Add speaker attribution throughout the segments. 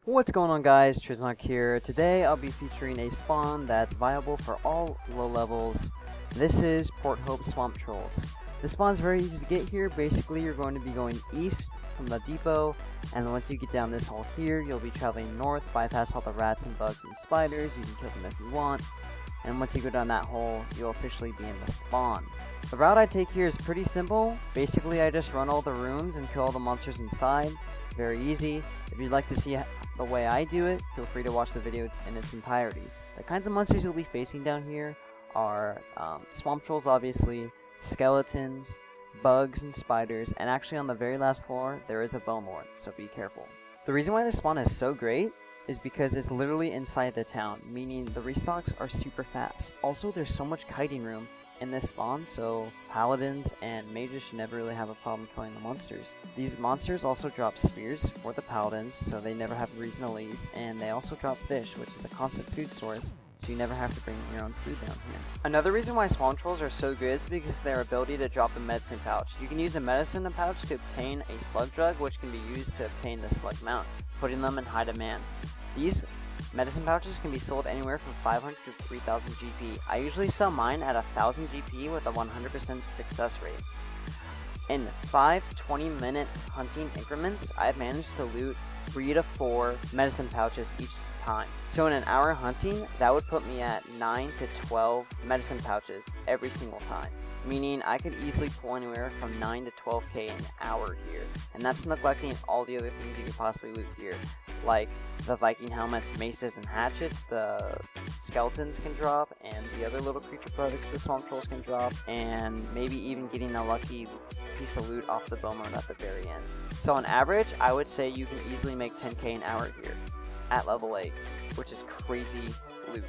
Speaker 1: What's going on, guys? Triznock here. Today I'll be featuring a spawn that's viable for all low levels. This is Port Hope Swamp Trolls. This spawn is very easy to get here. Basically, you're going to be going east from the depot, and then once you get down this hole here, you'll be traveling north, bypass all the rats and bugs and spiders. You can kill them if you want, and once you go down that hole, you'll officially be in the spawn. The route I take here is pretty simple. Basically, I just run all the rooms and kill all the monsters inside. Very easy. If you'd like to see the way I do it, feel free to watch the video in its entirety. The kinds of monsters you'll be facing down here are swamp trolls, obviously, skeletons, bugs, and spiders, and actually on the very last floor there is a bone lord, so be careful. The reason why this spawn is so great is because it's literally inside the town, meaning the restocks are super fast. Also, there's so much kiting room in this spawn, so paladins and mages should never really have a problem killing the monsters. These monsters also drop spears for the paladins, so they never have a reason to leave, and they also drop fish, which is the constant food source, so you never have to bring your own food down here. Another reason why swamp trolls are so good is because of their ability to drop a medicine pouch. You can use a medicine pouch to obtain a slug drug, which can be used to obtain the slug mount, putting them in high demand. These medicine pouches can be sold anywhere from 500 to 3000 GP. I usually sell mine at 1000 GP with a 100% success rate. In 5 20-minute hunting increments, I've managed to loot 3 to 4 medicine pouches each time. So in an hour hunting, that would put me at 9 to 12 medicine pouches every single time. Meaning I could easily pull anywhere from 9 to 12k an hour here. And that's neglecting all the other things you could possibly loot here, like the Viking helmets, maces, and hatchets the skeletons can drop, and the other little creature products the swamp trolls can drop, and maybe even getting a lucky piece of loot off the bone lord at the very end. So on average, I would say you can easily make 10k an hour here at level 8, which is crazy loot.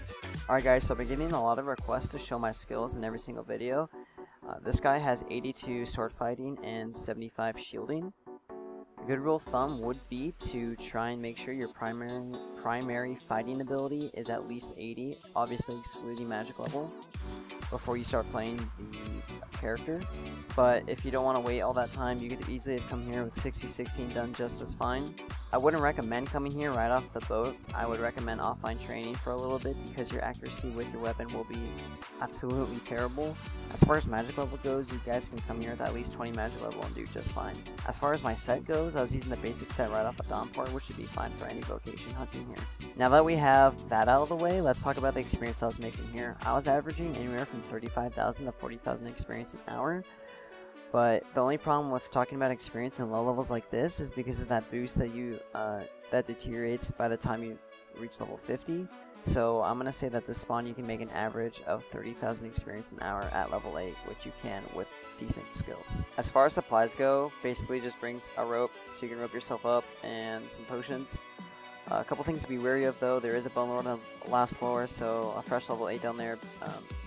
Speaker 1: Alright guys, so I've been getting a lot of requests to show my skills in every single video. This guy has 82 sword fighting and 75 shielding. A good rule of thumb would be to try and make sure your primary fighting ability is at least 80, obviously excluding magic level, before you start playing the character. But if you don't want to wait all that time, you could easily have come here with 60-60 and done just as fine. I wouldn't recommend coming here right off the boat. I would recommend offline training for a little bit because your accuracy with your weapon will be absolutely terrible. As far as magic level goes, you guys can come here with at least 20 magic level and do just fine. As far as my set goes, I was using the basic set right off of Dawnport, which should be fine for any vocation hunting here. Now that we have that out of the way, let's talk about the experience I was making here. I was averaging anywhere from 35,000 to 40,000 experience an hour. But the only problem with talking about experience in low levels like this is because of that boost that that deteriorates by the time you reach level 50. So I'm going to say that this spawn you can make an average of 30,000 experience an hour at level 8, which you can with decent skills. As far as supplies go, basically just brings a rope so you can rope yourself up and some potions. A couple things to be wary of though, there is a bone lord on the last floor, so a fresh level 8 down there,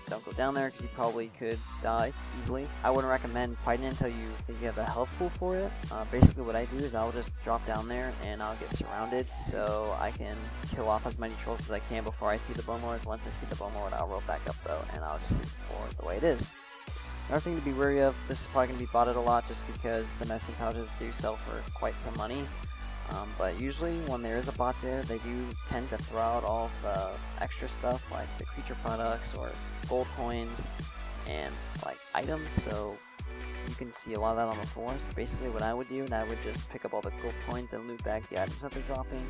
Speaker 1: don't go down there because you probably could die easily. I wouldn't recommend fighting until you think you have a health pool for it. Basically what I do is I'll just drop down there and I'll get surrounded so I can kill off as many trolls as I can before I see the bone lord. Once I see the bone lord, I'll roll back up though and I'll just leave it for the way it is. Another thing to be wary of, this is probably going to be botted a lot just because the medicine pouches do sell for quite some money. But usually when there is a bot there, they do tend to throw out all of the extra stuff like the creature products or gold coins and like items, so you can see a lot of that on the floor. So basically what I would do, and I would just pick up all the gold coins and loot back the items that they're dropping,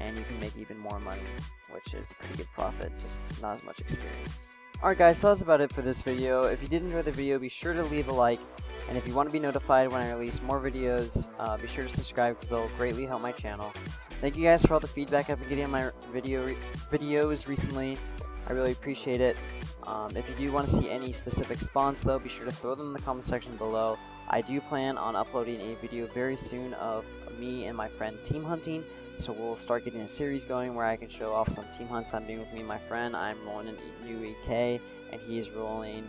Speaker 1: and you can make even more money, which is a pretty good profit, just not as much experience. Alright guys, so that's about it for this video. If you did enjoy the video, be sure to leave a like, and if you want to be notified when I release more videos, be sure to subscribe because they'll greatly help my channel. Thank you guys for all the feedback I've been getting on my videos recently. I really appreciate it. If you do want to see any specific spawns though, be sure to throw them in the comment section below. I do plan on uploading a video very soon of me and my friend team hunting, so we'll start getting a series going where I can show off some team hunts I'm doing with me and my friend. I'm rolling an new EK and he's rolling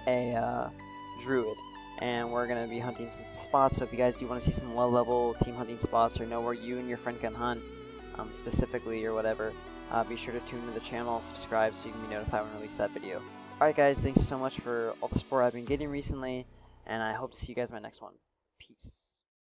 Speaker 1: a druid, and we're going to be hunting some spots. So if you guys do want to see some low level team hunting spots or know where you and your friend can hunt specifically or whatever, be sure to tune into the channel, subscribe so you can be notified when I release that video. Alright guys, thanks so much for all the support I've been getting recently, and I hope to see you guys in my next one. Peace.